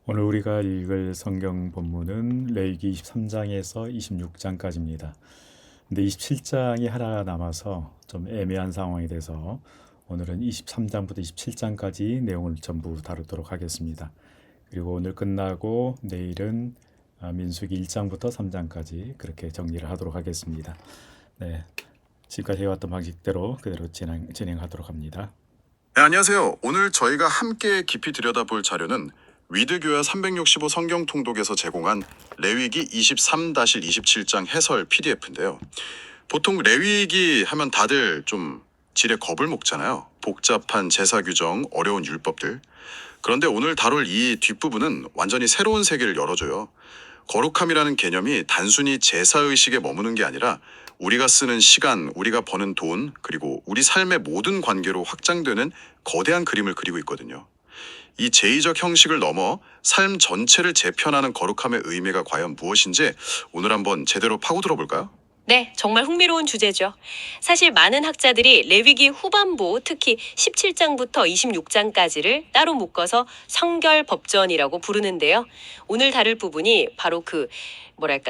오늘 우리가 읽을 성경 본문은 레위기 23장에서 26장까지입니다. 근데 27장이 하나 남아서 좀 애매한 상황이 돼서 오늘은 23장부터 27장까지 내용을 전부 다루도록 하겠습니다. 그리고 오늘 끝나고 내일은 민수기 1장부터 3장까지 그렇게 정리를 하도록 하겠습니다. 네, 지금까지 해왔던 방식대로 그대로 진행하도록 합니다. 네, 안녕하세요. 오늘 저희가 함께 깊이 들여다볼 자료는 위드교야 365 성경 통독에서 제공한 레위기 23-27장 해설 PDF인데요. 보통 레위기 하면 다들 좀 지레 겁을 먹잖아요. 복잡한 제사 규정, 어려운 율법들. 그런데 오늘 다룰 이 뒷부분은 완전히 새로운 세계를 열어줘요. 거룩함이라는 개념이 단순히 제사의식에 머무는 게 아니라 우리가 쓰는 시간, 우리가 버는 돈, 그리고 우리 삶의 모든 관계로 확장되는 거대한 그림을 그리고 있거든요. 이 제의적 형식을 넘어 삶 전체를 재편하는 거룩함의 의미가 과연 무엇인지 오늘 한번 제대로 파고들어 볼까요? 네, 정말 흥미로운 주제죠. 사실 많은 학자들이 레위기 후반부, 특히 17장부터 26장까지를 따로 묶어서 성결법전이라고 부르는데요. 오늘 다룰 부분이 바로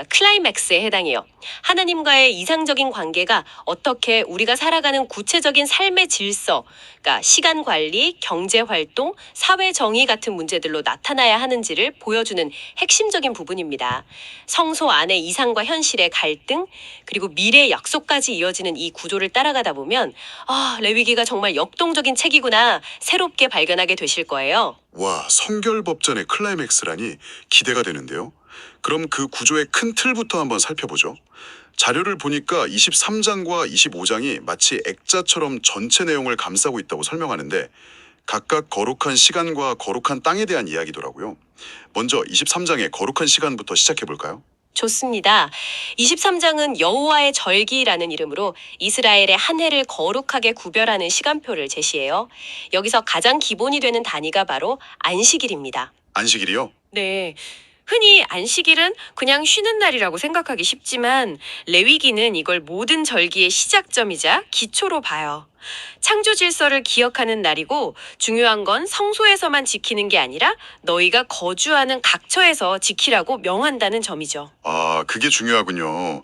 클라이맥스에 해당해요. 하나님과의 이상적인 관계가 어떻게 우리가 살아가는 구체적인 삶의 질서, 그러니까 시간 관리, 경제 활동, 사회 정의 같은 문제들로 나타나야 하는지를 보여주는 핵심적인 부분입니다. 성소 안의 이상과 현실의 갈등, 그리고 미래의 약속까지 이어지는 이 구조를 따라가다 보면 레위기가 정말 역동적인 책이구나 새롭게 발견하게 되실 거예요. 와, 성결법전의 클라이맥스라니 기대가 되는데요. 그럼 그 구조의 큰 틀부터 한번 살펴보죠. 자료를 보니까 23장과 25장이 마치 액자처럼 전체 내용을 감싸고 있다고 설명하는데 각각 거룩한 시간과 거룩한 땅에 대한 이야기더라고요. 먼저 23장의 거룩한 시간부터 시작해 볼까요? 좋습니다. 23장은 여호와의 절기라는 이름으로 이스라엘의 한 해를 거룩하게 구별하는 시간표를 제시해요. 여기서 가장 기본이 되는 단위가 바로 안식일입니다. 안식일이요? 네. 흔히 안식일은 그냥 쉬는 날이라고 생각하기 쉽지만 레위기는 이걸 모든 절기의 시작점이자 기초로 봐요. 창조 질서를 기억하는 날이고 중요한 건 성소에서만 지키는 게 아니라 너희가 거주하는 각처에서 지키라고 명한다는 점이죠. 아, 그게 중요하군요.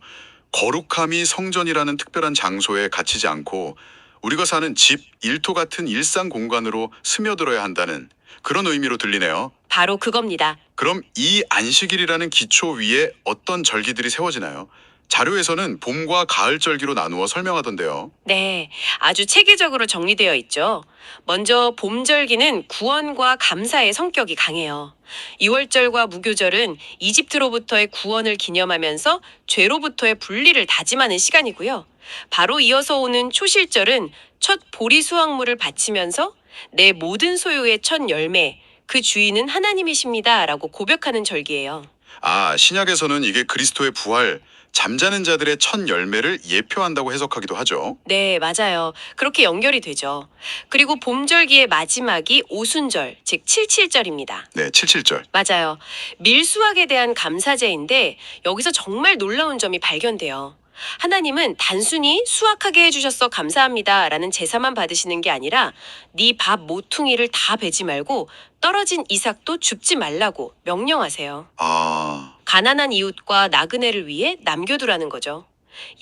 거룩함이 성전이라는 특별한 장소에 갇히지 않고 우리가 사는 집, 일터 같은 일상 공간으로 스며들어야 한다는 그런 의미로 들리네요. 바로 그겁니다. 그럼 이 안식일이라는 기초 위에 어떤 절기들이 세워지나요? 자료에서는 봄과 가을 절기로 나누어 설명하던데요. 네, 아주 체계적으로 정리되어 있죠. 먼저 봄절기는 구원과 감사의 성격이 강해요. 2월절과 무교절은 이집트로부터의 구원을 기념하면서 죄로부터의 분리를 다짐하는 시간이고요. 바로 이어서 오는 초실절은 첫 보리 수확물을 바치면서 내 모든 소유의 첫 열매, 그 주인은 하나님이십니다라고 고백하는 절기예요. 아, 신약에서는 이게 그리스도의 부활, 잠자는 자들의 첫 열매를 예표한다고 해석하기도 하죠. 네, 맞아요. 그렇게 연결이 되죠. 그리고 봄절기의 마지막이 오순절, 즉 칠칠절입니다. 네, 77절. 맞아요. 밀수확에 대한 감사제인데 여기서 정말 놀라운 점이 발견돼요. 하나님은 단순히 수확하게 해주셔서 감사합니다라는 제사만 받으시는 게 아니라 네 밥 모퉁이를 다 베지 말고 떨어진 이삭도 줍지 말라고 명령하세요. 아, 가난한 이웃과 나그네를 위해 남겨두라는 거죠.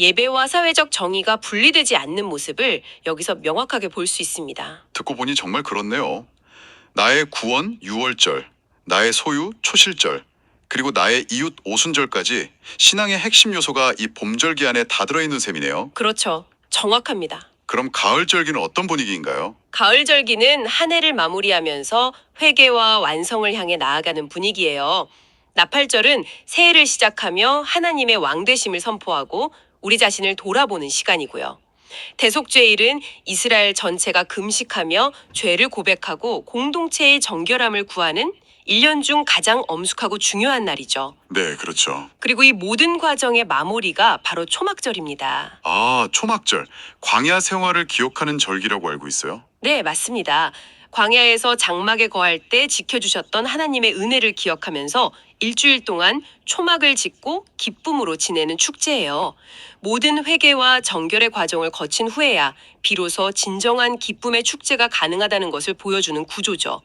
예배와 사회적 정의가 분리되지 않는 모습을 여기서 명확하게 볼 수 있습니다. 듣고 보니 정말 그렇네요. 나의 구원 6월절, 나의 소유 초실절, 그리고 나의 이웃 오순절까지 신앙의 핵심 요소가 이 봄절기 안에 다 들어있는 셈이네요. 그렇죠. 정확합니다. 그럼 가을절기는 어떤 분위기인가요? 가을 절기는 한 해를 마무리하면서 회개와 완성을 향해 나아가는 분위기예요. 나팔절은 새해를 시작하며 하나님의 왕되심을 선포하고 우리 자신을 돌아보는 시간이고요. 대속죄일은 이스라엘 전체가 금식하며 죄를 고백하고 공동체의 정결함을 구하는 1년 중 가장 엄숙하고 중요한 날이죠. 네, 그렇죠. 그리고 이 모든 과정의 마무리가 바로 초막절입니다. 아, 초막절, 광야 생활을 기억하는 절기라고 알고 있어요. 네, 맞습니다. 광야에서 장막에 거할 때 지켜주셨던 하나님의 은혜를 기억하면서 일주일 동안 초막을 짓고 기쁨으로 지내는 축제예요. 모든 회개와 정결의 과정을 거친 후에야 비로소 진정한 기쁨의 축제가 가능하다는 것을 보여주는 구조죠.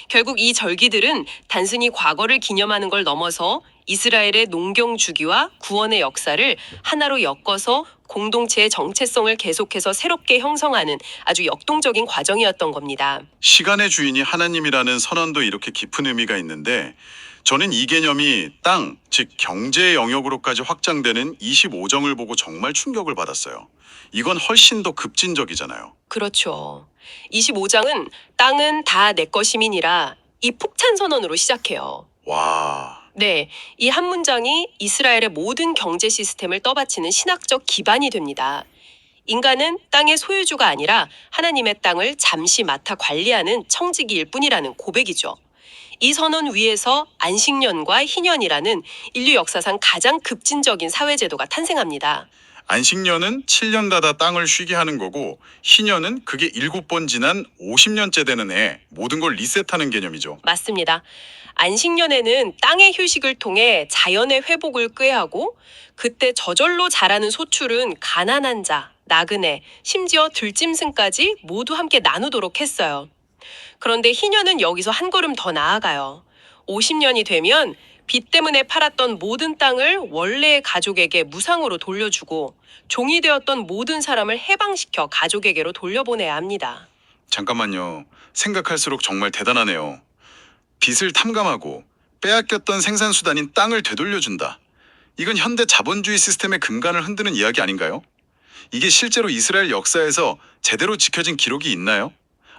결국 이 절기들은 단순히 과거를 기념하는 걸 넘어서 이스라엘의 농경 주기와 구원의 역사를 하나로 엮어서 공동체의 정체성을 계속해서 새롭게 형성하는 아주 역동적인 과정이었던 겁니다. 시간의 주인이 하나님이라는 선언도 이렇게 깊은 의미가 있는데 저는 이 개념이 땅, 즉 경제의 영역으로까지 확장되는 25정을 보고 정말 충격을 받았어요. 이건 훨씬 더 급진적이잖아요. 그렇죠. 25장은 땅은 다 내 것이민이라 이 폭찬 선언으로 시작해요. 와, 네, 이 한 문장이 이스라엘의 모든 경제 시스템을 떠받치는 신학적 기반이 됩니다. 인간은 땅의 소유주가 아니라 하나님의 땅을 잠시 맡아 관리하는 청지기일 뿐이라는 고백이죠. 이 선언 위에서 안식년과 희년이라는 인류 역사상 가장 급진적인 사회제도가 탄생합니다. 안식년은 7년마다 땅을 쉬게 하는 거고 희년은 그게 7번 지난 50년째 되는 해 모든 걸 리셋하는 개념이죠. 맞습니다. 안식년에는 땅의 휴식을 통해 자연의 회복을 꾀하고 그때 저절로 자라는 소출은 가난한 자, 나그네, 심지어 들짐승까지 모두 함께 나누도록 했어요. 그런데 희년은 여기서 한 걸음 더 나아가요. 50년이 되면 빚 때문에 팔았던 모든 땅을 원래의 가족에게 무상으로 돌려주고 종이 되었던 모든 사람을 해방시켜 가족에게로 돌려보내야 합니다. 잠깐만요. 생각할수록 정말 대단하네요. 빚을 탐감하고 빼앗겼던 생산수단인 땅을 되돌려준다. 이건 현대 자본주의 시스템의 근간을 흔드는 이야기 아닌가요? 이게 실제로 이스라엘 역사에서 제대로 지켜진 기록이 있나요?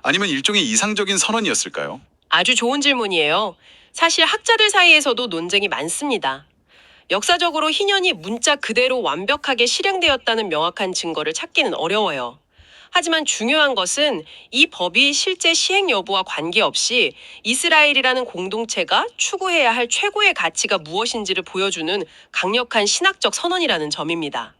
아니면 일종의 이상적인 선언이었을까요? 아주 좋은 질문이에요. 사실 학자들 사이에서도 논쟁이 많습니다. 역사적으로 희년이 문자 그대로 완벽하게 실행되었다는 명확한 증거를 찾기는 어려워요. 하지만 중요한 것은 이 법이 실제 시행 여부와 관계없이 이스라엘이라는 공동체가 추구해야 할 최고의 가치가 무엇인지를 보여주는 강력한 신학적 선언이라는 점입니다.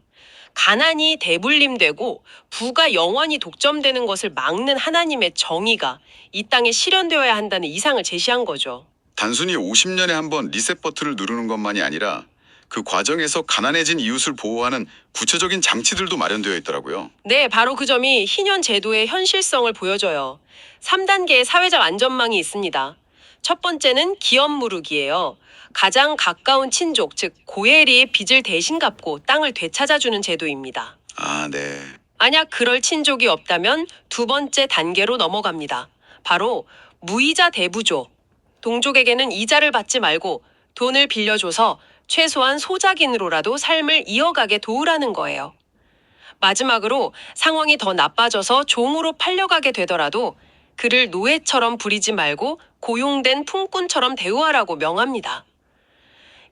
가난이 대불림되고 부가 영원히 독점되는 것을 막는 하나님의 정의가 이 땅에 실현되어야 한다는 이상을 제시한 거죠. 단순히 50년에 한 번 리셋 버튼을 누르는 것만이 아니라 그 과정에서 가난해진 이웃을 보호하는 구체적인 장치들도 마련되어 있더라고요. 네, 바로 그 점이 희년 제도의 현실성을 보여줘요. 3단계의 사회적 안전망이 있습니다. 첫 번째는 기업 무르기예요. 가장 가까운 친족, 즉 고엘이 빚을 대신 갚고 땅을 되찾아주는 제도입니다. 아, 네. 만약 그럴 친족이 없다면 두 번째 단계로 넘어갑니다. 바로 무이자 대부조. 동족에게는 이자를 받지 말고 돈을 빌려줘서 최소한 소작인으로라도 삶을 이어가게 도우라는 거예요. 마지막으로 상황이 더 나빠져서 종으로 팔려가게 되더라도 그를 노예처럼 부리지 말고 고용된 품꾼처럼 대우하라고 명합니다.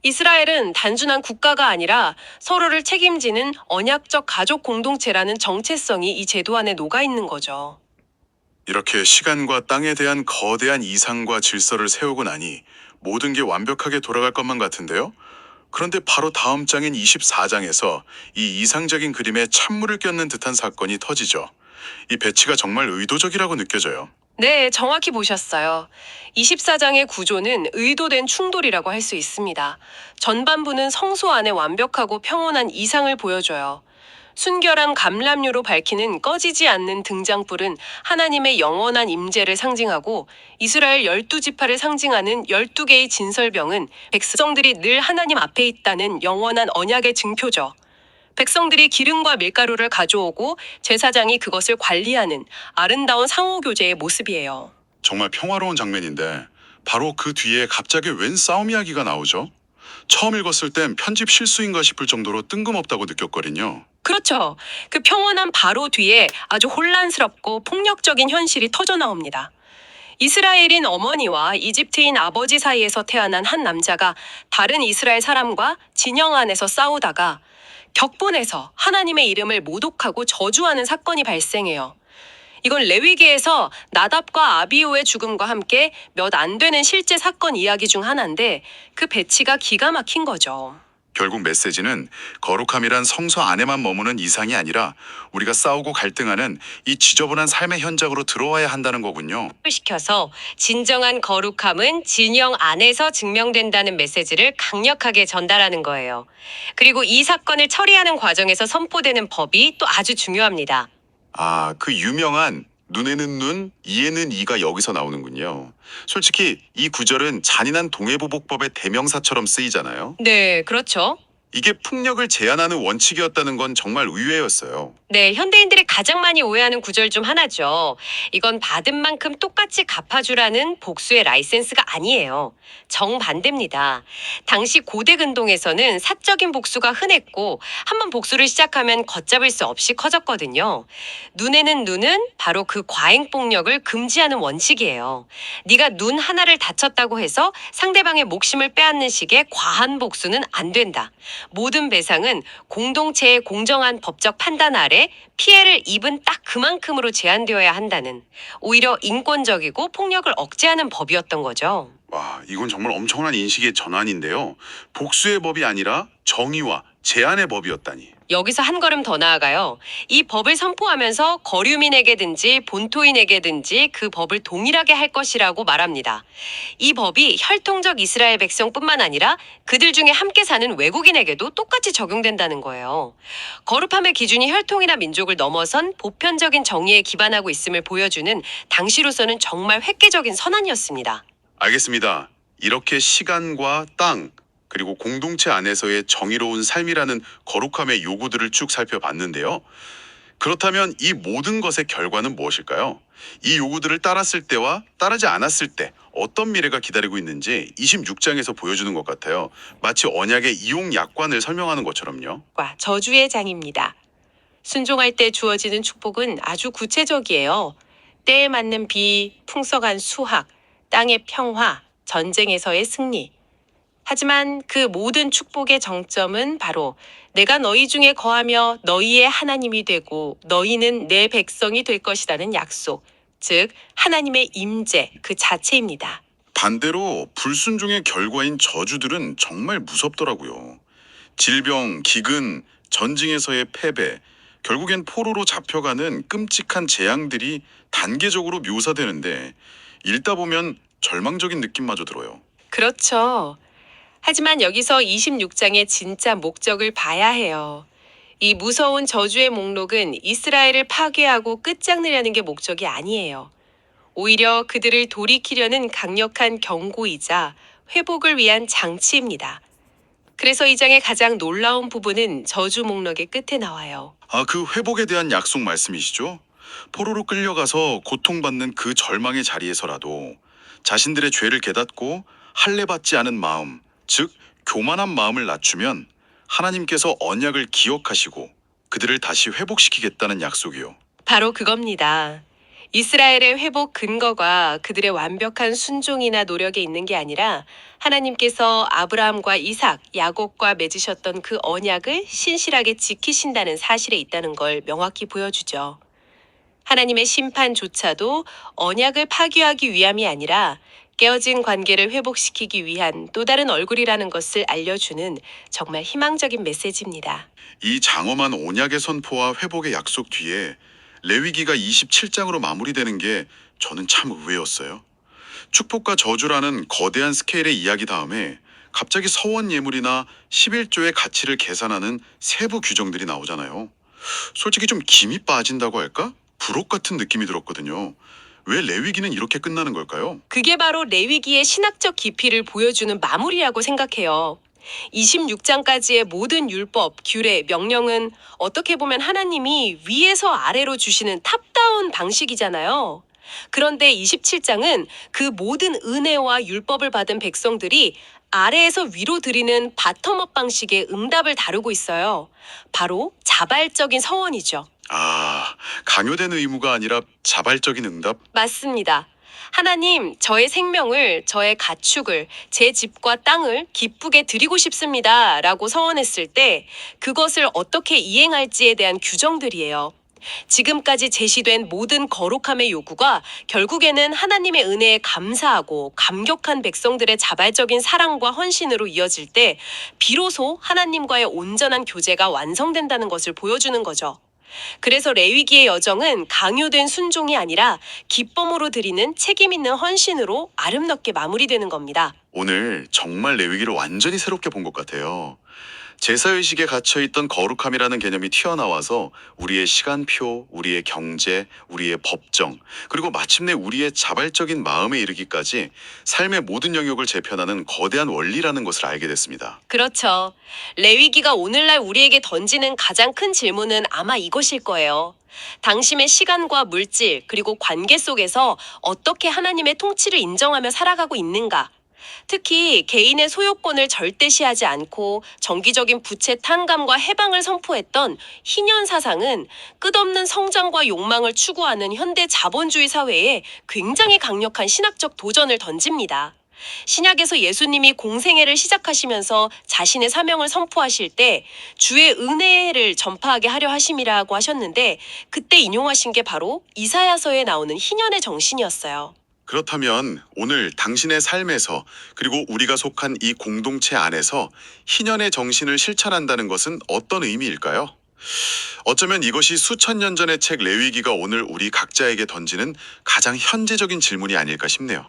이스라엘은 단순한 국가가 아니라 서로를 책임지는 언약적 가족 공동체라는 정체성이 이 제도 안에 녹아 있는 거죠. 이렇게 시간과 땅에 대한 거대한 이상과 질서를 세우고 나니 모든 게 완벽하게 돌아갈 것만 같은데요? 그런데 바로 다음 장인 24장에서 이 이상적인 그림에 찬물을 꼈는 듯한 사건이 터지죠. 이 배치가 정말 의도적이라고 느껴져요. 네, 정확히 보셨어요. 24장의 구조는 의도된 충돌이라고 할 수 있습니다. 전반부는 성소 안에 완벽하고 평온한 이상을 보여줘요. 순결한 감람류로 밝히는 꺼지지 않는 등장불은 하나님의 영원한 임재를 상징하고 이스라엘 12지파를 상징하는 12개의 진설병은 백성들이 늘 하나님 앞에 있다는 영원한 언약의 증표죠. 백성들이 기름과 밀가루를 가져오고 제사장이 그것을 관리하는 아름다운 상호교제의 모습이에요. 정말 평화로운 장면인데 바로 그 뒤에 갑자기 웬 싸움 이야기가 나오죠? 처음 읽었을 땐 편집 실수인가 싶을 정도로 뜬금없다고 느꼈거든요. 그렇죠. 그 평온한 바로 뒤에 아주 혼란스럽고 폭력적인 현실이 터져 나옵니다. 이스라엘인 어머니와 이집트인 아버지 사이에서 태어난 한 남자가 다른 이스라엘 사람과 진영 안에서 싸우다가 격분해서 하나님의 이름을 모독하고 저주하는 사건이 발생해요. 이건 레위기에서 나답과 아비후의 죽음과 함께 몇 안 되는 실제 사건 이야기 중 하나인데 그 배치가 기가 막힌 거죠. 결국 메시지는 거룩함이란 성소 안에만 머무는 이상이 아니라 우리가 싸우고 갈등하는 이 지저분한 삶의 현장으로 들어와야 한다는 거군요. 시켜서 진정한 거룩함은 진영 안에서 증명된다는 메시지를 강력하게 전달하는 거예요. 그리고 이 사건을 처리하는 과정에서 선포되는 법이 또 아주 중요합니다. 아, 그 유명한 눈에는 눈, 이에는 이가 여기서 나오는군요. 솔직히 이 구절은 잔인한 동해보복법의 대명사처럼 쓰이잖아요. 네, 그렇죠. 이게 폭력을 제한하는 원칙이었다는 건 정말 의외였어요. 네, 현대인들이 가장 많이 오해하는 구절 중 하나죠. 이건 받은 만큼 똑같이 갚아주라는 복수의 라이센스가 아니에요. 정반대입니다. 당시 고대 근동에서는 사적인 복수가 흔했고 한번 복수를 시작하면 걷잡을 수 없이 커졌거든요. 눈에는 눈은 바로 그 과잉 폭력을 금지하는 원칙이에요. 네가 눈 하나를 다쳤다고 해서 상대방의 목숨을 빼앗는 식의 과한 복수는 안 된다. 모든 배상은 공동체의 공정한 법적 판단 아래 피해를 입은 딱 그만큼으로 제한되어야 한다는, 오히려 인권적이고 폭력을 억제하는 법이었던 거죠. 와, 이건 정말 엄청난 인식의 전환인데요. 복수의 법이 아니라 정의와 제한의 법이었다니. 여기서 한 걸음 더 나아가요. 이 법을 선포하면서 거류민에게든지 본토인에게든지 그 법을 동일하게 할 것이라고 말합니다. 이 법이 혈통적 이스라엘 백성뿐만 아니라 그들 중에 함께 사는 외국인에게도 똑같이 적용된다는 거예요. 거룩함의 기준이 혈통이나 민족을 넘어선 보편적인 정의에 기반하고 있음을 보여주는 당시로서는 정말 획기적인 선언이었습니다. 알겠습니다. 이렇게 시간과 땅, 그리고 공동체 안에서의 정의로운 삶이라는 거룩함의 요구들을 쭉 살펴봤는데요. 그렇다면 이 모든 것의 결과는 무엇일까요? 이 요구들을 따랐을 때와 따르지 않았을 때 어떤 미래가 기다리고 있는지 26장에서 보여주는 것 같아요. 마치 언약의 이용 약관을 설명하는 것처럼요. 과 저주의 장입니다. 순종할 때 주어지는 축복은 아주 구체적이에요. 때에 맞는 비, 풍성한 수확, 땅의 평화, 전쟁에서의 승리. 하지만 그 모든 축복의 정점은 바로 내가 너희 중에 거하며 너희의 하나님이 되고 너희는 내 백성이 될 것이라는 약속, 즉 하나님의 임재 그 자체입니다. 반대로 불순종의 결과인 저주들은 정말 무섭더라고요. 질병, 기근, 전쟁에서의 패배, 결국엔 포로로 잡혀가는 끔찍한 재앙들이 단계적으로 묘사되는데 읽다 보면 절망적인 느낌마저 들어요. 그렇죠. 하지만 여기서 26장의 진짜 목적을 봐야 해요. 이 무서운 저주의 목록은 이스라엘을 파괴하고 끝장내려는 게 목적이 아니에요. 오히려 그들을 돌이키려는 강력한 경고이자 회복을 위한 장치입니다. 그래서 이 장의 가장 놀라운 부분은 저주 목록의 끝에 나와요. 아, 그 회복에 대한 약속 말씀이시죠? 포로로 끌려가서 고통받는 그 절망의 자리에서라도 자신들의 죄를 깨닫고 할례받지 않은 마음, 즉 교만한 마음을 낮추면 하나님께서 언약을 기억하시고 그들을 다시 회복시키겠다는 약속이요. 바로 그겁니다. 이스라엘의 회복 근거가 그들의 완벽한 순종이나 노력에 있는 게 아니라 하나님께서 아브라함과 이삭, 야곱과 맺으셨던 그 언약을 신실하게 지키신다는 사실에 있다는 걸 명확히 보여주죠. 하나님의 심판조차도 언약을 파괴하기 위함이 아니라 깨어진 관계를 회복시키기 위한 또 다른 얼굴이라는 것을 알려주는 정말 희망적인 메시지입니다. 이 장엄한 언약의 선포와 회복의 약속 뒤에 레위기가 27장으로 마무리되는 게 저는 참 의외였어요. 축복과 저주라는 거대한 스케일의 이야기 다음에 갑자기 서원 예물이나 11조의 가치를 계산하는 세부 규정들이 나오잖아요. 솔직히 좀 김이 빠진다고 할까? 부록 같은 느낌이 들었거든요. 왜 레위기는 이렇게 끝나는 걸까요? 그게 바로 레위기의 신학적 깊이를 보여주는 마무리라고 생각해요. 26장까지의 모든 율법, 규례, 명령은 어떻게 보면 하나님이 위에서 아래로 주시는 탑다운 방식이잖아요. 그런데 27장은 그 모든 은혜와 율법을 받은 백성들이 아래에서 위로 드리는 바텀업 방식의 응답을 다루고 있어요. 바로 자발적인 서원이죠. 아, 강요된 의무가 아니라 자발적인 응답? 맞습니다. 하나님, 저의 생명을, 저의 가축을, 제 집과 땅을 기쁘게 드리고 싶습니다. 라고 서원했을 때 그것을 어떻게 이행할지에 대한 규정들이에요. 지금까지 제시된 모든 거룩함의 요구가 결국에는 하나님의 은혜에 감사하고 감격한 백성들의 자발적인 사랑과 헌신으로 이어질 때 비로소 하나님과의 온전한 교제가 완성된다는 것을 보여주는 거죠. 그래서 레위기의 여정은 강요된 순종이 아니라 기쁨으로 드리는 책임 있는 헌신으로 아름답게 마무리되는 겁니다. 오늘 정말 레위기를 완전히 새롭게 본 것 같아요. 제사의식에 갇혀있던 거룩함이라는 개념이 튀어나와서 우리의 시간표, 우리의 경제, 우리의 법정, 그리고 마침내 우리의 자발적인 마음에 이르기까지 삶의 모든 영역을 재편하는 거대한 원리라는 것을 알게 됐습니다. 그렇죠. 레위기가 오늘날 우리에게 던지는 가장 큰 질문은 아마 이것일 거예요. 당신의 시간과 물질, 그리고 관계 속에서 어떻게 하나님의 통치를 인정하며 살아가고 있는가? 특히 개인의 소유권을 절대시하지 않고 정기적인 부채 탕감과 해방을 선포했던 희년 사상은 끝없는 성장과 욕망을 추구하는 현대 자본주의 사회에 굉장히 강력한 신학적 도전을 던집니다. 신약에서 예수님이 공생애를 시작하시면서 자신의 사명을 선포하실 때 주의 은혜를 전파하게 하려 하심이라고 하셨는데, 그때 인용하신 게 바로 이사야서에 나오는 희년의 정신이었어요. 그렇다면 오늘 당신의 삶에서, 그리고 우리가 속한 이 공동체 안에서 희년의 정신을 실천한다는 것은 어떤 의미일까요? 어쩌면 이것이 수천 년 전의 책 레위기가 오늘 우리 각자에게 던지는 가장 현재적인 질문이 아닐까 싶네요.